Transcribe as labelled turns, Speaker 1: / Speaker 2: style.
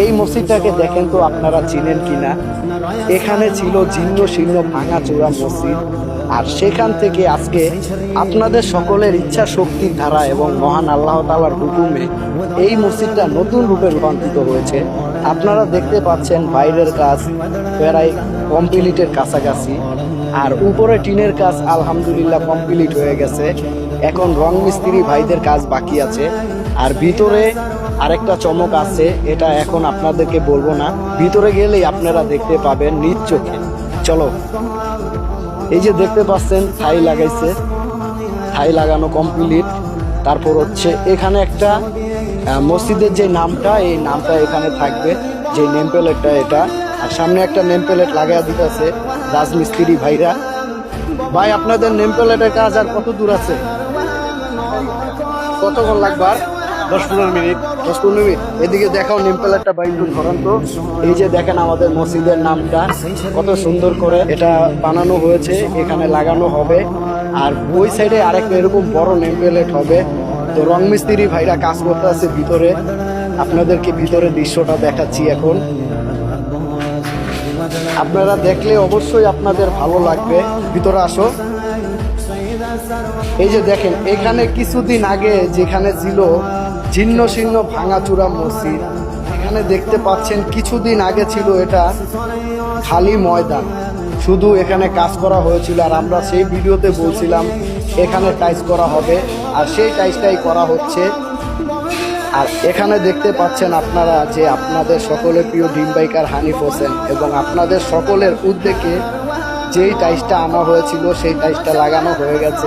Speaker 1: এই মসজিদটাকে দেখেন তো আপনারা চিনেন কিনা। এখানে ছিল জীর্ণ শীর্ণ ভাঙাচোরা মসজিদ, আর সেখান থেকে আজকে আপনাদের সকলের ইচ্ছা শক্তির ধারা এবং মহান আল্লাহ তাআলার হুকুমে এই মসজিদটা নতুন রূপে রূপান্তরিত হয়েছে। আপনারা দেখতে পাচ্ছেন বাইরের কাজ প্রায় কমপ্লিটের কাছাকাছি, আর উপরে টিনের কাজ আলহামদুলিল্লাহ কমপ্লিট হয়ে গেছে। এখন রং মিস্ত্রি ভাইদের কাজ বাকি আছে। আর ভিতরে আরেকটা চমক আছে, এটা এখন আপনাদেরকে বলবো না, ভিতরে গেলেই আপনারা দেখতে পাবেন নিজ চোখে। চলো, এই যে দেখতে পাচ্ছেন থাই লাগাইছে, থাই লাগানো কমপ্লিট। তারপর হচ্ছে এখানে একটা মসজিদের যে নামটা, এই নামটা এখানে থাকবে, যে নেম প্লেটটা এটা। আর সামনে একটা নেম প্লেট লাগাইয়া দিতেছে রাজমিস্ত্রি ভাইরা। ভাই, আপনাদের নেম প্লেটের কাজ আর কত দূর আছে? কতক্ষণ লাগবে?
Speaker 2: 10-15 মিনিট।
Speaker 1: 10-15 মিনিট। এদিকে দেখাও নেম প্লেটটা ভাই, একটু ধরান তো। এই যে দেখেন আমাদের মসজিদের নামটা কত সুন্দর করে এটা বানানো হয়েছে, এখানে লাগানো হবে। আর ওই সাইডে আরেকটা এরকম বড় নেম প্লেট হবে। তো রং মিস্ত্রি ভাইরা কাজ করতে আছে ভিতরে, আপনাদেরকে ভিতরে দৃশ্যটা দেখাচ্ছি এখন। আপনারা দেখলে অবশ্যই আপনাদের ভালো লাগবে, ভিতরে আসো। এই যে দেখেন এখানে কিছুদিন আগে যেখানে ছিল জীর্ণ শীর্ণ ভাঙাচুরা মসজিদ, এখানে দেখতে পাচ্ছেন কিছুদিন আগে ছিল এটা খালি ময়দান, শুধু এখানে কাজ করা হয়েছিল। আর আমরা সেই ভিডিওতে বলছিলাম এখানে টাইলস করা হবে, আর সেই টাইলসটাই করা হচ্ছে। আর এখানে দেখতে পাচ্ছেন আপনারা যে আপনাদের সকলের প্রিয় ড্রিম বাইকার হানিফ হোসেন এবং আপনাদের সকলের উদ্যোগে যেই টাইলসটা আনা হয়েছিল সেই টাইলসটা লাগানো হয়ে গেছে।